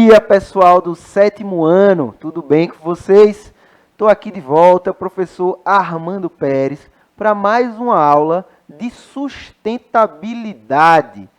dia, pessoal do 7º ano, tudo bem com vocês? Estou aqui de volta, professor Armando Pérez, para mais uma aula de sustentabilidade.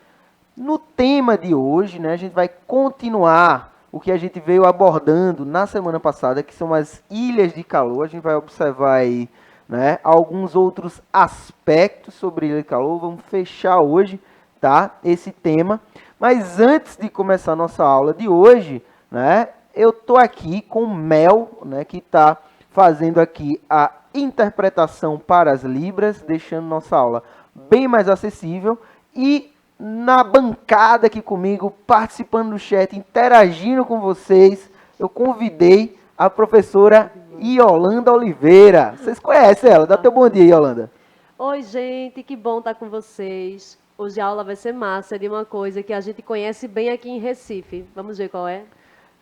No tema de hoje, né, a gente vai continuar o que a gente veio abordando na semana passada, que são as ilhas de calor. A gente vai observar aí, né, alguns outros aspectos sobre ilha de calor. Vamos fechar hoje, tá, esse tema. Mas antes de começar a nossa aula de hoje, né, eu estou aqui com o Mel, né, que está fazendo aqui a interpretação para as Libras, deixando nossa aula bem mais acessível. E na bancada aqui comigo, participando do chat, interagindo com vocês, eu convidei a professora Yolanda Oliveira. Vocês conhecem ela? Dá teu bom dia, Yolanda. Oi, gente, que bom estar com vocês. Hoje a aula vai ser massa de uma coisa que a gente conhece bem aqui em Recife. Vamos ver qual é?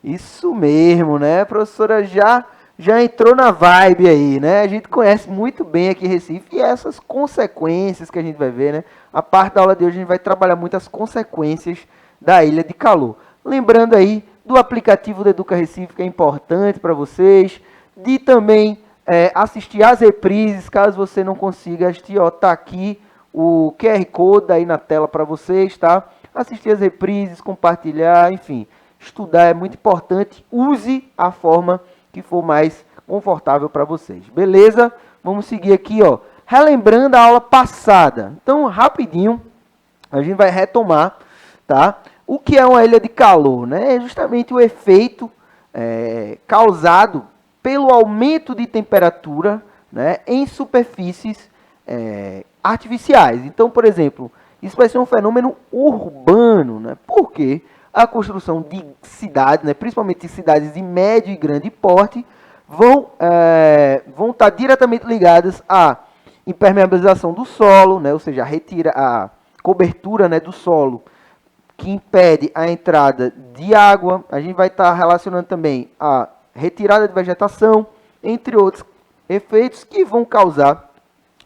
Isso mesmo, né? A professora já entrou na vibe aí, né? A gente conhece muito bem aqui em Recife e essas consequências que a gente vai ver, né? A parte da aula de hoje a gente vai trabalhar muito as consequências da ilha de calor. Lembrando aí do aplicativo do Educa Recife, que é importante para vocês, de também assistir às reprises, caso você não consiga assistir, ó, tá aqui o QR Code aí na tela para vocês, tá? Assistir as reprises, compartilhar, enfim, estudar é muito importante. Use a forma que for mais confortável para vocês. Beleza? Vamos seguir aqui, ó, relembrando a aula passada. Então, rapidinho, a gente vai retomar, tá? O que é uma ilha de calor, né? É justamente o efeito causado pelo aumento de temperatura, né, em superfícies artificiais. Então, por exemplo, isso vai ser um fenômeno urbano, né? Porque a construção de cidades, né, principalmente de cidades de médio e grande porte, vão estar diretamente ligadas à impermeabilização do solo, né, ou seja, a cobertura, né, do solo, que impede a entrada de água. A gente vai estar relacionando também a retirada de vegetação, entre outros efeitos que vão causar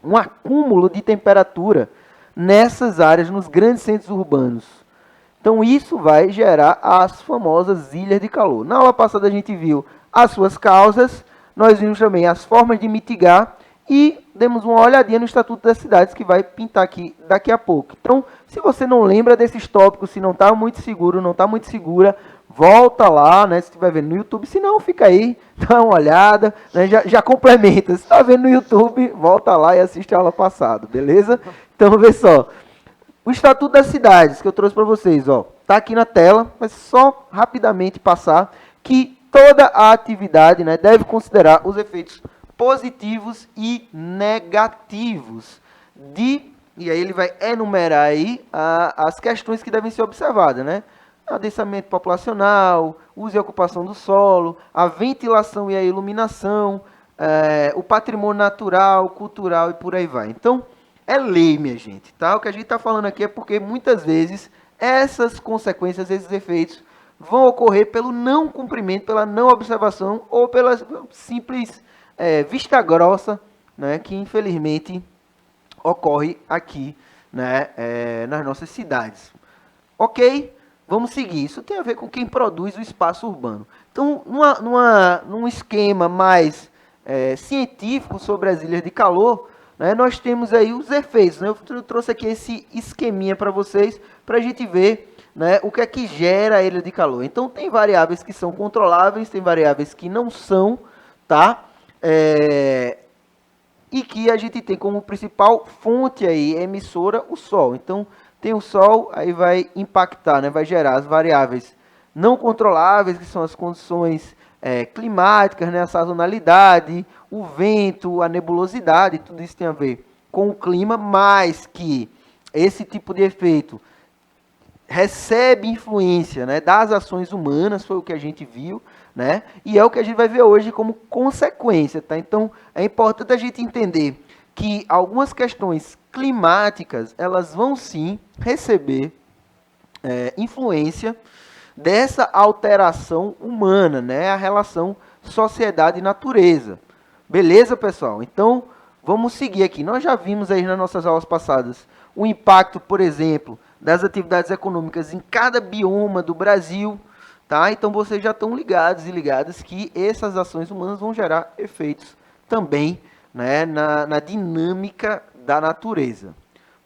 um acúmulo de temperatura nessas áreas, nos grandes centros urbanos. Então isso vai gerar as famosas ilhas de calor. Na aula passada a gente viu as suas causas, nós vimos também as formas de mitigar e demos uma olhadinha no Estatuto das Cidades, que vai pintar aqui daqui a pouco. Então, se você não lembra desses tópicos, se não está muito seguro, não está muito segura, volta lá, né, se estiver vendo no YouTube. Se não, fica aí, dá uma olhada, né, já complementa. Se está vendo no YouTube, volta lá e assiste a aula passada, beleza? Então, vê só. O Estatuto das Cidades, que eu trouxe para vocês, ó, tá aqui na tela, mas só rapidamente passar que toda a atividade, né, deve considerar os efeitos positivos e negativos e aí ele vai enumerar aí as questões que devem ser observadas, né? Adensamento populacional, uso e ocupação do solo, a ventilação e a iluminação, o patrimônio natural, cultural e por aí vai. Então, é lei, minha gente, tá? O que a gente está falando aqui é porque muitas vezes essas consequências, esses efeitos, vão ocorrer pelo não cumprimento, pela não observação ou pela simples vista grossa, né, que infelizmente ocorre aqui, né, nas nossas cidades. Ok? Vamos seguir. Isso tem a ver com quem produz o espaço urbano. Então, num esquema mais científico sobre as ilhas de calor, né, nós temos aí os efeitos. Né? Eu trouxe aqui esse esqueminha para vocês, para a gente ver, né, o que é que gera a ilha de calor. Então, tem variáveis que são controláveis, tem variáveis que não são, tá? E que a gente tem como principal fonte aí, emissora, o Sol. Então, tem o Sol, aí vai impactar, né, vai gerar as variáveis não controláveis, que são as condições climáticas, né, a sazonalidade, o vento, a nebulosidade, tudo isso tem a ver com o clima, mas que esse tipo de efeito recebe influência, né, das ações humanas, foi o que a gente viu, né, e é o que a gente vai ver hoje como consequência, tá? Então, é importante a gente entender que algumas questões climáticas, elas vão sim receber influência dessa alteração humana, né, a relação sociedade e natureza. Beleza, pessoal? Então, vamos seguir aqui. Nós já vimos aí nas nossas aulas passadas o impacto, por exemplo, das atividades econômicas em cada bioma do Brasil, tá? Então vocês já estão ligados e ligadas que essas ações humanas vão gerar efeitos também, né, na dinâmica da natureza.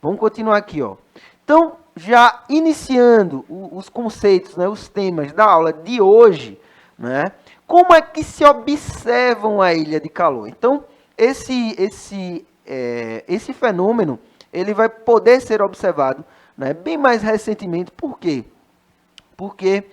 Vamos continuar aqui, ó. Então, já iniciando os conceitos, né, os temas da aula de hoje, né, como é que se observam a ilha de calor? Então, esse fenômeno ele vai poder ser observado, né, bem mais recentemente. Por quê? Porque,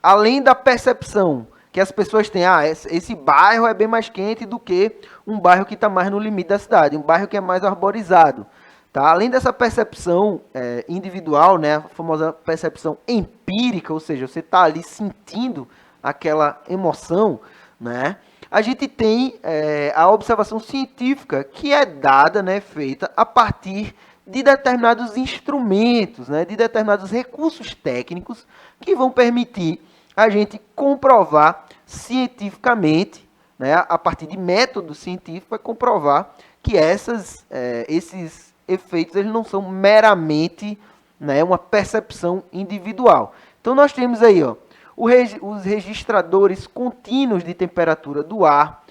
além da percepção que as pessoas têm, esse bairro é bem mais quente do que um bairro que está mais no limite da cidade, um bairro que é mais arborizado. Tá? Além dessa percepção individual, né, a famosa percepção empírica, ou seja, você está ali sentindo aquela emoção, né, a gente tem a observação científica que é dada, né, feita a partir de determinados instrumentos, né, de determinados recursos técnicos que vão permitir a gente comprovar cientificamente, né, a partir de método científico, vai comprovar que esses efeitos eles não são meramente, né, uma percepção individual. Então nós temos aí, ó, os registradores contínuos de temperatura do ar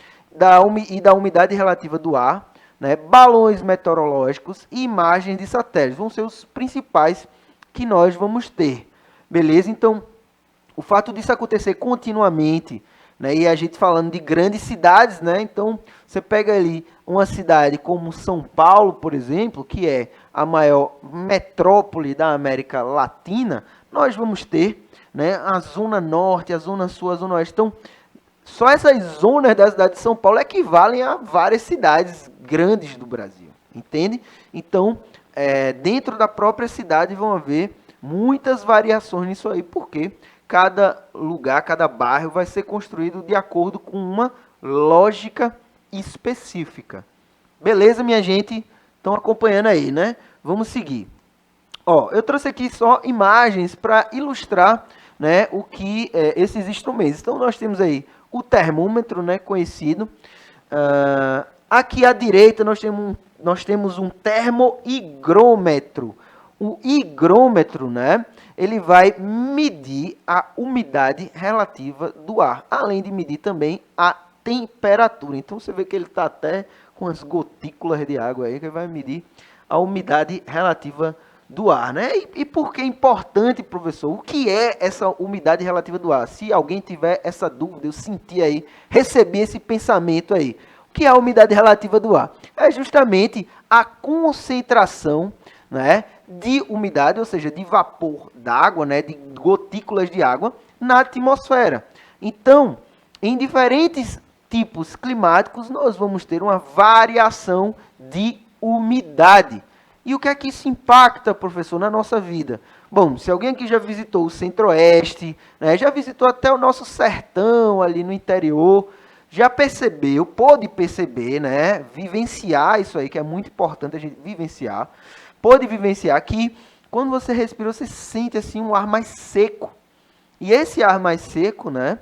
e da umidade relativa do ar, né, balões meteorológicos e imagens de satélites. Vão ser os principais que nós vamos ter. Beleza? Então, o fato disso acontecer continuamente, né, e a gente falando de grandes cidades, né, então você pega ali uma cidade como São Paulo, por exemplo, que é a maior metrópole da América Latina, nós vamos ter, né, a Zona Norte, a Zona Sul, a Zona Oeste. Então, só essas zonas da cidade de São Paulo equivalem a várias cidades grandes do Brasil, entende? Então, dentro da própria cidade vão haver muitas variações nisso aí, porque cada lugar, cada bairro vai ser construído de acordo com uma lógica específica. Beleza, minha gente? Estão acompanhando aí, né? Vamos seguir. Ó, eu trouxe aqui só imagens para ilustrar, né, o que esses instrumentos. Então, nós temos aí o termômetro, né, conhecido. Aqui à direita nós temos um termoigrômetro. O higrômetro, né, ele vai medir a umidade relativa do ar, além de medir também a temperatura. Então você vê que ele está até com as gotículas de água aí, que vai medir a umidade relativa do ar, né? E por que é importante, professor? O que é essa umidade relativa do ar? Se alguém tiver essa dúvida, eu senti aí, recebi esse pensamento aí. O que é a umidade relativa do ar? É justamente a concentração, né, de umidade, ou seja, de vapor d'água, né, de gotículas de água na atmosfera. Então, em diferentes tipos climáticos, nós vamos ter uma variação de umidade. E o que é que isso impacta, professor, na nossa vida? Bom, se alguém aqui já visitou o Centro-Oeste, né, já visitou até o nosso sertão ali no interior, já percebeu, pôde perceber, né, vivenciar isso aí, que é muito importante a gente vivenciar, pode vivenciar que quando você respira, você sente assim um ar mais seco. E esse ar mais seco, né,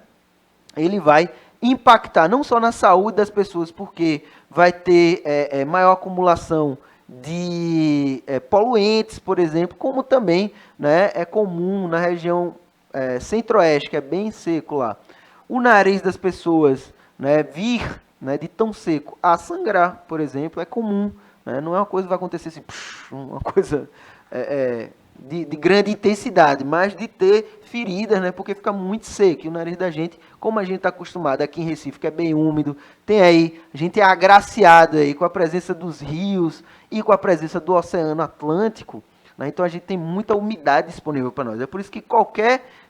ele vai impactar não só na saúde das pessoas, porque vai ter maior acumulação de poluentes, por exemplo, como também, né, é comum na região centro-oeste, que é bem seco lá, o nariz das pessoas, né, vir, né, de tão seco a sangrar, por exemplo, é comum. Não é uma coisa que vai acontecer assim, uma coisa de grande intensidade, mas de ter feridas, né, porque fica muito seco. E o nariz da gente, como a gente está acostumado aqui em Recife, que é bem úmido, tem aí, a gente é agraciado aí com a presença dos rios e com a presença do Oceano Atlântico, né, então a gente tem muita umidade disponível para nós. É por isso que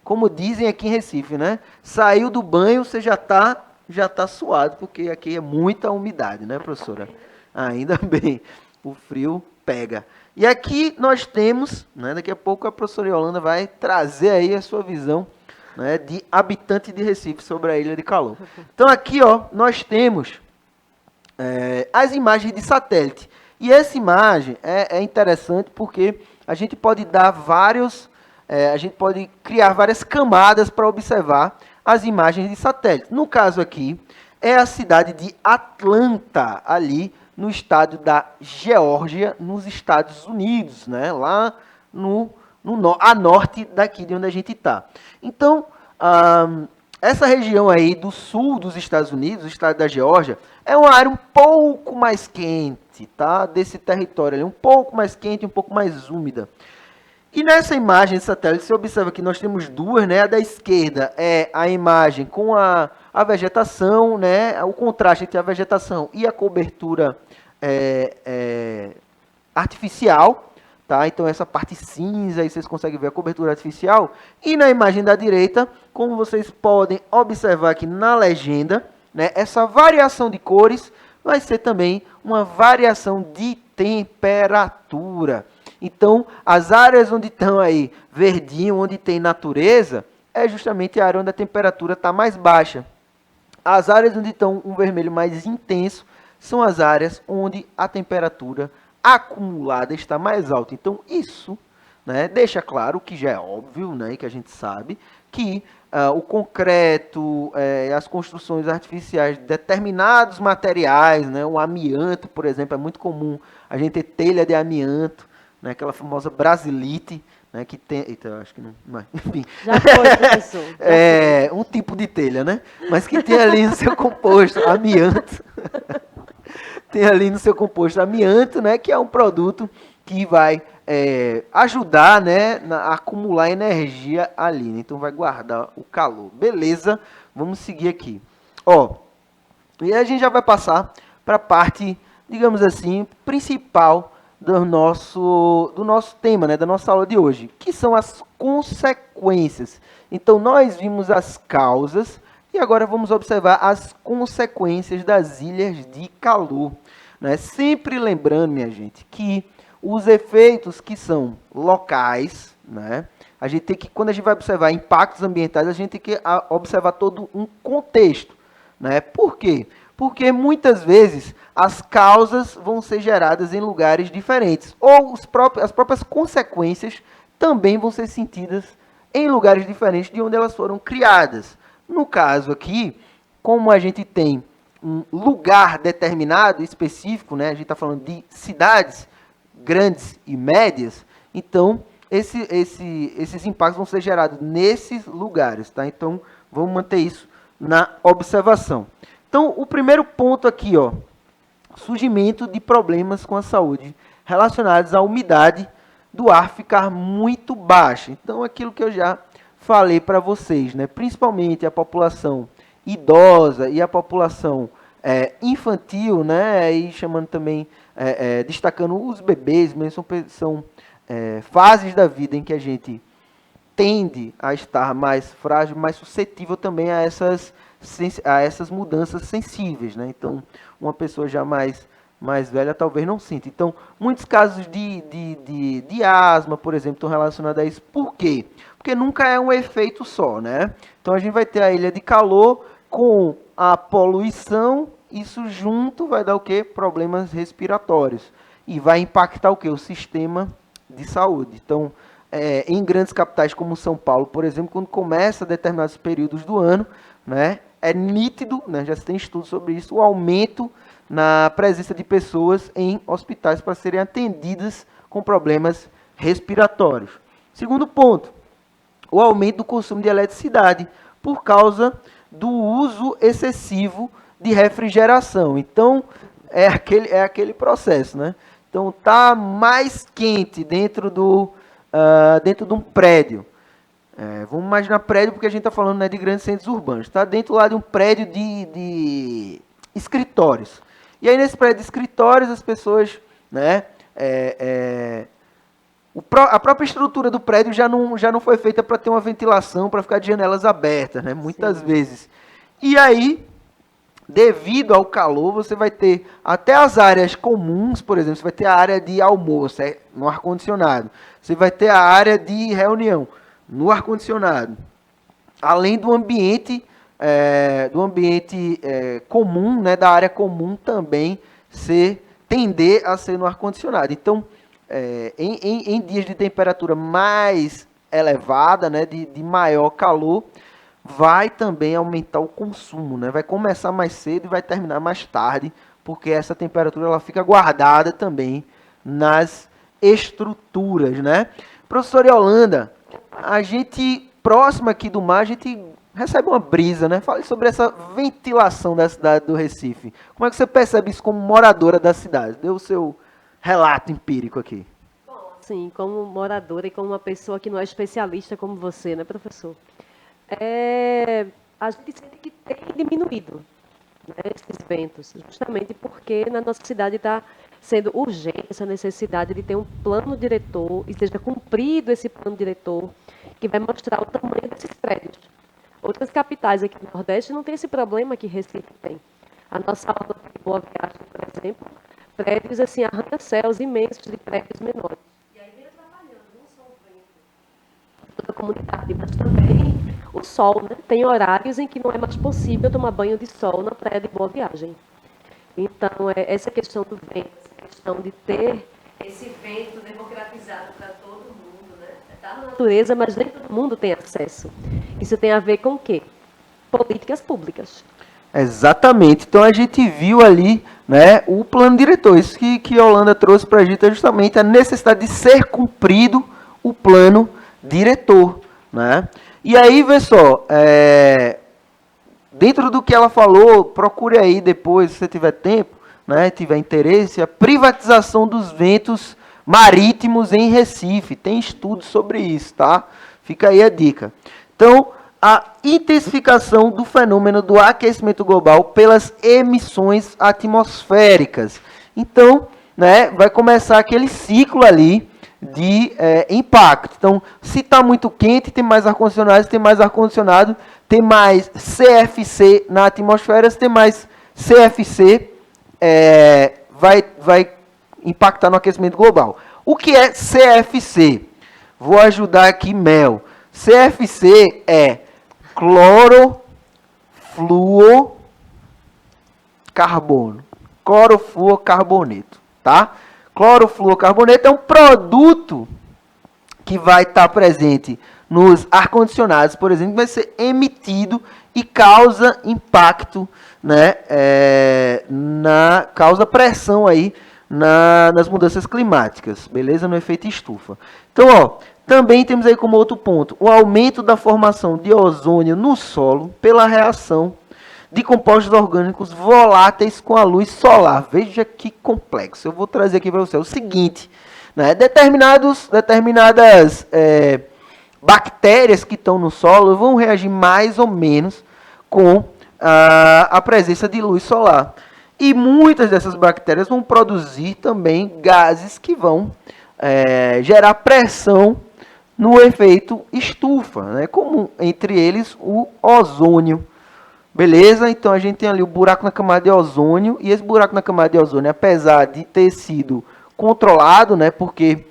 como dizem aqui em Recife, né, saiu do banho, você já tá suado, porque aqui é muita umidade, né, professora? Ainda bem, o frio pega. E aqui nós temos, né, daqui a pouco a professora Yolanda vai trazer aí a sua visão, né, de habitante de Recife sobre a Ilha de Calor. Então aqui, ó, nós temos as imagens de satélite. E essa imagem é interessante porque a gente pode a gente pode criar várias camadas para observar as imagens de satélite. No caso aqui, é a cidade de Atlanta, ali no estado da Geórgia, nos Estados Unidos, né? Lá no a norte daqui de onde a gente está. Então, essa região aí do sul dos Estados Unidos, o estado da Geórgia, é uma área um pouco mais quente, tá? Desse território ali, um pouco mais quente, um pouco mais úmida. E nessa imagem de satélite, você observa que nós temos duas, né? A da esquerda é a imagem com a vegetação, né? O contraste entre a vegetação e a cobertura artificial, tá? Então essa parte cinza, aí vocês conseguem ver a cobertura artificial. E na imagem da direita, como vocês podem observar aqui na legenda, né? Essa variação de cores vai ser também uma variação de temperatura. Então, as áreas onde estão aí verdinho, onde tem natureza, é justamente a área onde a temperatura está mais baixa. As áreas onde estão um vermelho mais intenso são as áreas onde a temperatura acumulada está mais alta. Então, isso, né, deixa claro, que já é óbvio, né, que a gente sabe, que o concreto, as construções artificiais de determinados materiais, né, o amianto, por exemplo, é muito comum a gente ter telha de amianto, né, aquela famosa brasilite, né, que tem... Eita, eu acho que não é. Enfim. Já foi, professor. Um tipo de telha, né? Mas que tem ali no seu composto amianto. Tem ali no seu composto amianto, né, que é um produto que vai ajudar, né, a acumular energia ali. Né? Então vai guardar o calor. Beleza? Vamos seguir aqui. Ó, e a gente já vai passar para a parte, digamos assim, principal do nosso tema, né, da nossa aula de hoje, que são as consequências. Então, nós vimos as causas e agora vamos observar as consequências das ilhas de calor. Né? Sempre lembrando, minha gente, que os efeitos que são locais, né, a gente tem que, quando a gente vai observar impactos ambientais, a gente tem que observar todo um contexto. Né? Por quê? Porque muitas vezes as causas vão ser geradas em lugares diferentes. Ou as próprias consequências também vão ser sentidas em lugares diferentes de onde elas foram criadas. No caso aqui, como a gente tem um lugar determinado, específico, né? A gente está falando de cidades grandes e médias, então esses impactos vão ser gerados nesses lugares. Tá? Então, vamos manter isso na observação. Então, o primeiro ponto aqui, ó, surgimento de problemas com a saúde relacionados à umidade do ar ficar muito baixa. Então, aquilo que eu já falei para vocês, né, principalmente a população idosa e a população infantil, né, e chamando também, destacando os bebês, mas são fases da vida em que a gente tende a estar mais frágil, mais suscetível também a essas mudanças sensíveis, né? Então, uma pessoa já mais velha talvez não sinta. Então, muitos casos de asma, por exemplo, estão relacionados a isso. Por quê? Porque nunca é um efeito só, né? Então, a gente vai ter a ilha de calor com a poluição, isso junto vai dar o quê? Problemas respiratórios. E vai impactar o quê? O sistema de saúde. Então, em grandes capitais como São Paulo, por exemplo, quando começa determinados períodos do ano, né, é nítido, né, já se tem estudos sobre isso, o aumento na presença de pessoas em hospitais para serem atendidas com problemas respiratórios. Segundo ponto, o aumento do consumo de eletricidade por causa do uso excessivo de refrigeração. Então, é aquele processo, né? Então, está mais quente dentro de um prédio. Vamos imaginar prédio, porque a gente está falando, né, de grandes centros urbanos. Está dentro lá de um prédio de escritórios. E aí, nesse prédio de escritórios, as pessoas, né, a própria estrutura do prédio já não foi feita para ter uma ventilação, para ficar de janelas abertas, né, muitas vezes. E aí, devido ao calor, você vai ter até as áreas comuns, por exemplo, você vai ter a área de almoço no ar-condicionado. Você vai ter a área de reunião no ar-condicionado. Além do ambiente, comum, né, da área comum também tender a ser no ar-condicionado. Então, em dias de temperatura mais elevada, né, de maior calor, vai também aumentar o consumo, né? Vai começar mais cedo e vai terminar mais tarde, porque essa temperatura ela fica guardada também nas estruturas, né? Professora Yolanda, a gente, próximo aqui do mar, a gente recebe uma brisa, né? Fale sobre essa ventilação da cidade do Recife. Como é que você percebe isso como moradora da cidade? Dê o seu relato empírico aqui. Sim, como moradora e como uma pessoa que não é especialista como você, né, professor? A gente sente que tem diminuído, né, esses ventos, justamente porque na nossa cidade está sendo urgente essa necessidade de ter um plano diretor e seja cumprido esse plano diretor que vai mostrar o tamanho desses prédios. Outras capitais aqui do Nordeste não tem esse problema que Recife tem. A nossa aula de Boa Viagem, por exemplo, prédios assim, arranha-céus imensos de prédios menores. E aí vem atrapalhando não só o vento, toda a comunidade, mas também o sol, né? Tem horários em que não é mais possível tomar banho de sol na praia de Boa Viagem. Então, essa questão do vento, essa questão de ter esse vento democratizado para todo mundo, né? Está na natureza, mas nem todo mundo tem acesso. Isso tem a ver com o quê? Políticas públicas. Exatamente. Então a gente viu ali, né, o plano diretor. Isso que a Yolanda trouxe para a gente é justamente a necessidade de ser cumprido o plano diretor, né? E aí, vê só, dentro do que ela falou, procure aí depois, se você tiver tempo, né, tiver interesse, a privatização dos ventos marítimos em Recife. Tem estudos sobre isso, tá? Fica aí a dica. Então, a intensificação do fenômeno do aquecimento global pelas emissões atmosféricas. Então, né, vai começar aquele ciclo ali de impacto. Então, se está muito quente, tem mais ar-condicionado, se tem mais ar-condicionado, tem mais CFC na atmosfera, se tem mais CFC, vai impactar no aquecimento global. O que é CFC? Vou ajudar aqui, Mel. CFC é clorofluorcarbono. Clorofluorcarboneto, tá? Clorofluorcarboneto é um produto que vai estar presente nos ar-condicionados, por exemplo, que vai ser emitido e causa impacto, né, causa pressão aí nas mudanças climáticas, beleza? No efeito estufa. Então, ó, também temos aí como outro ponto o aumento da formação de ozônio no solo pela reação de compostos orgânicos voláteis com a luz solar. Veja que complexo. Eu vou trazer aqui para você o seguinte, né? Determinadas bactérias que estão no solo vão reagir mais ou menos com a presença de luz solar. E muitas dessas bactérias vão produzir também gases que vão gerar pressão no efeito estufa, né? Como entre eles o ozônio. Beleza? Então a gente tem ali o buraco na camada de ozônio, e esse buraco na camada de ozônio, apesar de ter sido controlado, né, porque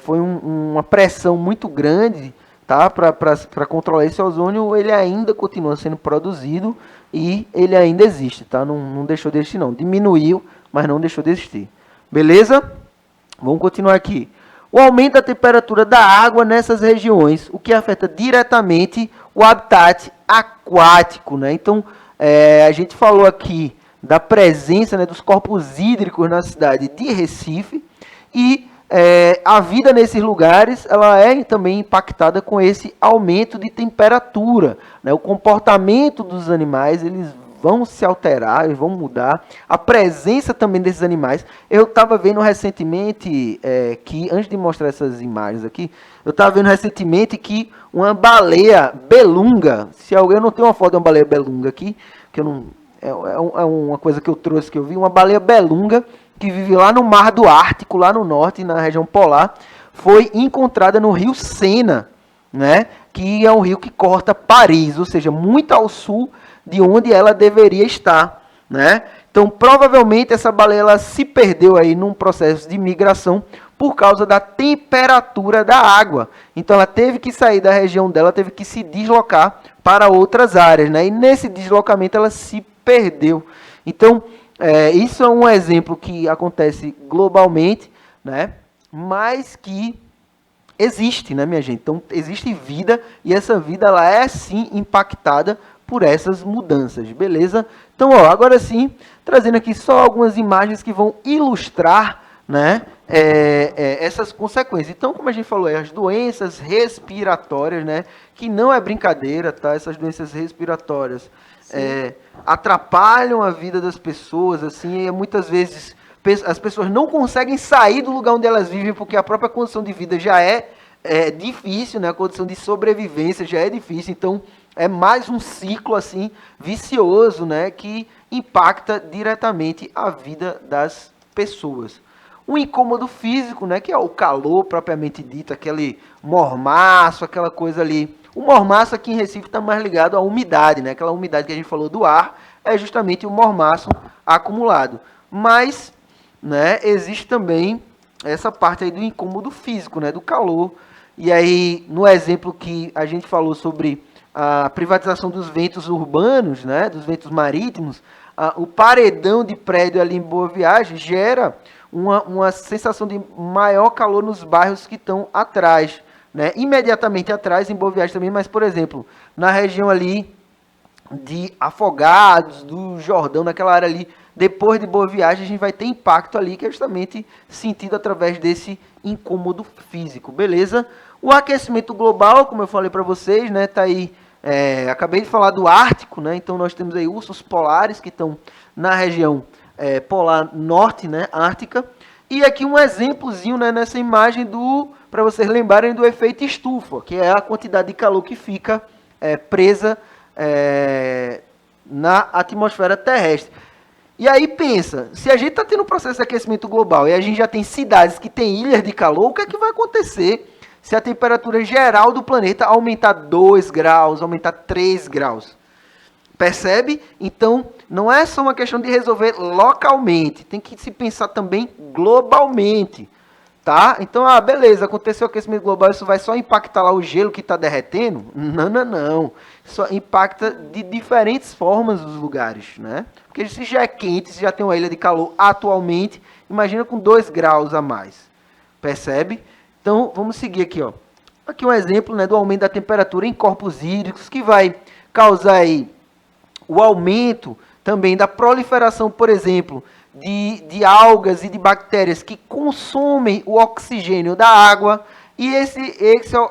foi uma pressão muito grande, tá, para controlar esse ozônio, ele ainda continua sendo produzido e ele ainda existe, tá? Não deixou de existir não. Diminuiu, mas não deixou de existir. Beleza? Vamos continuar aqui. O aumento da temperatura da água nessas regiões, o que afeta diretamente o habitat aquático, né? Então, a gente falou aqui da presença, né, dos corpos hídricos na cidade de Recife, e a vida nesses lugares ela é também impactada com esse aumento de temperatura, né? O comportamento dos animais, eles vão se alterar, eles vão mudar. A presença também desses animais. Eu estava vendo recentemente, que antes de mostrar essas imagens aqui, eu estava vendo recentemente que uma baleia belunga, eu não tenho uma foto de uma baleia belunga aqui, que eu não, é uma coisa que eu trouxe, que eu vi, uma baleia belunga que vive lá no Mar do Ártico, lá no norte, na região polar, foi encontrada no rio Sena, né, que é um rio que corta Paris, ou seja, muito ao sul de onde ela deveria estar, né? Então, provavelmente essa baleia ela se perdeu aí num processo de migração por causa da temperatura da água. Então, ela teve que sair da região dela, teve que se deslocar para outras áreas, né? E nesse deslocamento ela se perdeu. Então, isso é um exemplo que acontece globalmente, né? Mas que existe, né, minha gente? Então, existe vida, e essa vida ela é sim impactada por essas mudanças, beleza? Então, ó, agora sim, trazendo aqui só algumas imagens que vão ilustrar, né, essas consequências. Então, como a gente falou, as doenças respiratórias, né, que não é brincadeira, tá? Essas doenças respiratórias atrapalham a vida das pessoas, assim, e muitas vezes as pessoas não conseguem sair do lugar onde elas vivem porque a própria condição de vida já é difícil, né? A condição de sobrevivência já é difícil, então é mais um ciclo assim vicioso, né, que impacta diretamente a vida das pessoas. Um incômodo físico, né, que é o calor propriamente dito, aquele mormaço, aquela coisa ali. O mormaço aqui em Recife está mais ligado à umidade, né? Aquela umidade que a gente falou do ar é justamente o mormaço acumulado. Mas, né, existe também essa parte aí do incômodo físico, né, do calor. E aí, no exemplo que a gente falou sobre a privatização dos ventos urbanos, né, dos ventos marítimos, o paredão de prédio ali em Boa Viagem gera uma sensação de maior calor nos bairros que estão atrás, né, imediatamente atrás, em Boa Viagem também, mas, por exemplo, na região ali de Afogados, do Jordão, naquela área ali, depois de Boa Viagem, a gente vai ter impacto ali, que é justamente sentido através desse incômodo físico, beleza? O aquecimento global, como eu falei para vocês, né, tá aí, acabei de falar do Ártico, né, então nós temos aí ursos polares que estão na região polar norte, né, ártica, e aqui um exemplozinho, né, nessa imagem para vocês lembrarem do efeito estufa, que é a quantidade de calor que fica presa na atmosfera terrestre. E aí pensa, se a gente está tendo um processo de aquecimento global e a gente já tem cidades que têm ilhas de calor, o que é que vai acontecer se a temperatura geral do planeta aumentar 2 graus, aumentar 3 graus? Percebe? Então, não é só uma questão de resolver localmente, tem que se pensar também globalmente. Tá? Então, beleza, aconteceu o aquecimento global, isso vai só impactar lá o gelo que está derretendo? Não, não, não. Isso impacta de diferentes formas os lugares, né? Porque se já é quente, se já tem uma ilha de calor atualmente, imagina com 2 graus a mais. Percebe? Então, vamos seguir aqui, ó. Aqui um exemplo, né, do aumento da temperatura em corpos hídricos, que vai causar aí o aumento também da proliferação, por exemplo, de algas e de bactérias que consomem o oxigênio da água, e esse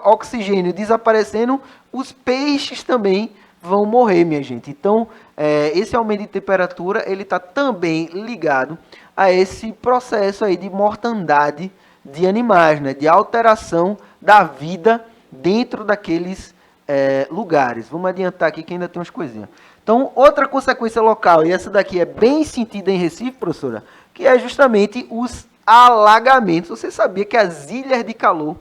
oxigênio desaparecendo, os peixes também vão morrer, minha gente. Então, esse aumento de temperatura, ele está também ligado a esse processo aí de mortandade de animais, né? De alteração da vida dentro daqueles lugares. Vamos adiantar aqui que ainda tem umas coisinhas. Então, outra consequência local, e essa daqui é bem sentida em Recife, professora, que é justamente os alagamentos. Você sabia que as ilhas de calor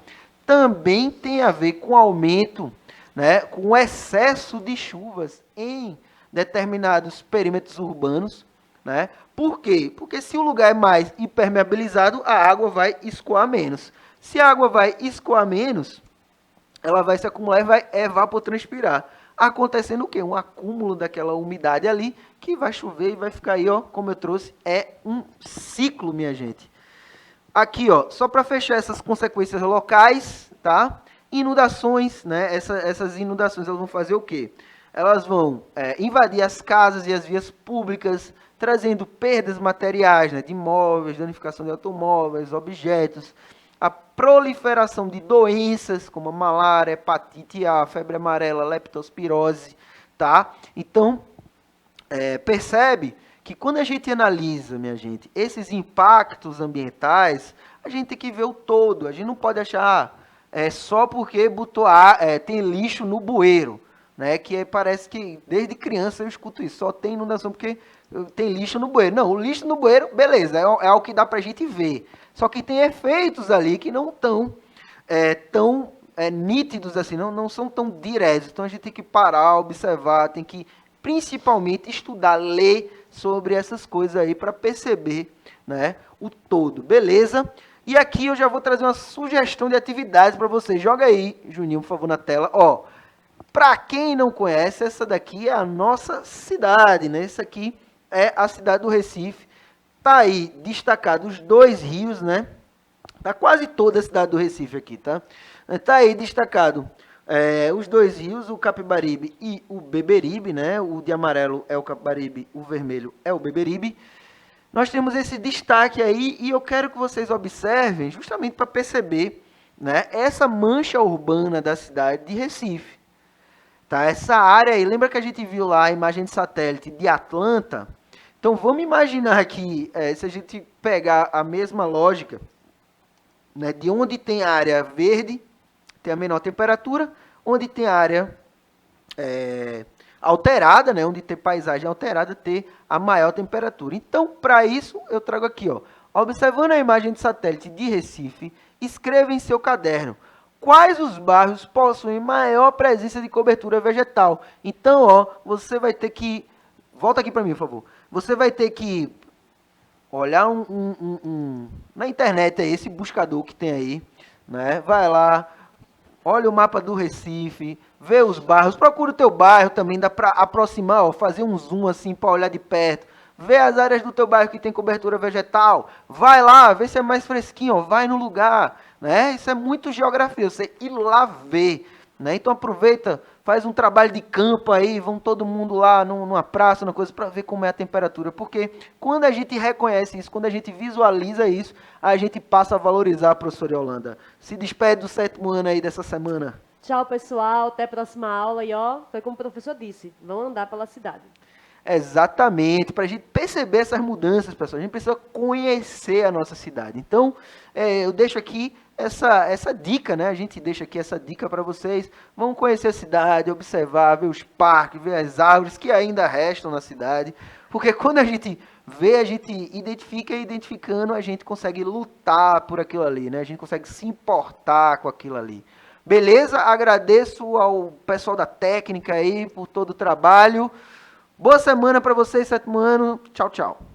também tem a ver com aumento, né, com o excesso de chuvas em determinados perímetros urbanos, né? Por quê? Porque se o lugar é mais impermeabilizado, a água vai escoar menos. Se a água vai escoar menos, ela vai se acumular e vai evapotranspirar. Acontecendo o quê? Um acúmulo daquela umidade ali, que vai chover e vai ficar aí, ó, como eu trouxe, é um ciclo, minha gente. Aqui, ó, só para fechar essas consequências locais, tá? Inundações, né? Essas inundações, elas vão fazer o quê? Elas vão invadir as casas e as vias públicas, trazendo perdas materiais, né? De imóveis, danificação de automóveis, objetos, a proliferação de doenças como a malária, hepatite A, febre amarela, leptospirose, tá? Então, percebe que quando a gente analisa, minha gente, esses impactos ambientais, a gente tem que ver o todo. A gente não pode achar só porque botou tem lixo no bueiro, né? Que parece que desde criança eu escuto isso, só tem inundação porque tem lixo no bueiro. Não, o lixo no bueiro, beleza, é algo que dá pra gente ver. Só que tem efeitos ali que não estão tão nítidos assim, não são tão diretos. Então a gente tem que parar, observar, tem que principalmente estudar, ler sobre essas coisas aí para perceber, né, o todo, beleza? E aqui eu já vou trazer uma sugestão de atividades para vocês. Joga aí, Juninho, por favor, na tela. Ó, para quem não conhece, essa daqui é a nossa cidade, né? Essa aqui é a cidade do Recife. Tá aí destacado os 2 rios, né? Tá quase toda a cidade do Recife aqui, tá? Tá aí destacado os 2 rios, o Capibaribe e o Beberibe, né? O de amarelo é o Capibaribe, o vermelho é o Beberibe. nós temos esse destaque aí e eu quero que vocês observem, justamente para perceber, né, essa mancha urbana da cidade de Recife. Tá? Essa área aí, lembra que a gente viu lá a imagem de satélite de Atlanta? Então vamos imaginar aqui, se a gente pegar a mesma lógica, né, de onde tem área verde, tem a menor temperatura, onde tem área alterada, né, onde tem paisagem alterada, ter a maior temperatura. Então, para isso, eu trago aqui, ó, observando a imagem de satélite de Recife, escreva em seu caderno quais os bairros possuem maior presença de cobertura vegetal. Então, ó, você vai ter que... Volta aqui para mim, por favor. Você vai ter que olhar na internet aí, esse buscador que tem aí, né? Vai lá, olha o mapa do Recife, vê os bairros, procura o teu bairro também, dá para aproximar, ó, fazer um zoom assim para olhar de perto. Vê as áreas do teu bairro que tem cobertura vegetal. Vai lá, vê se é mais fresquinho, ó, vai no lugar, né? Isso é muito geografia, você ir lá ver, né? Então aproveita, faz um trabalho de campo aí, vão todo mundo lá numa praça, numa coisa, para ver como é a temperatura. Porque quando a gente reconhece isso, quando a gente visualiza isso, a gente passa a valorizar, professora Yolanda. Se despede do 7º ano aí dessa semana. Tchau, pessoal. Até a próxima aula. E, ó, foi como o professor disse, vão andar pela cidade. Exatamente, para a gente perceber essas mudanças, pessoal, a gente precisa conhecer a nossa cidade. Então, eu deixo aqui essa dica, né? A gente deixa aqui essa dica para vocês. Vão conhecer a cidade, observar, ver os parques, ver as árvores que ainda restam na cidade. Porque quando a gente vê, a gente identifica e identificando, a gente consegue lutar por aquilo ali, né? A gente consegue se importar com aquilo ali. Beleza? Agradeço ao pessoal da técnica aí por todo o trabalho. Boa semana para vocês, 7º ano. Tchau, tchau.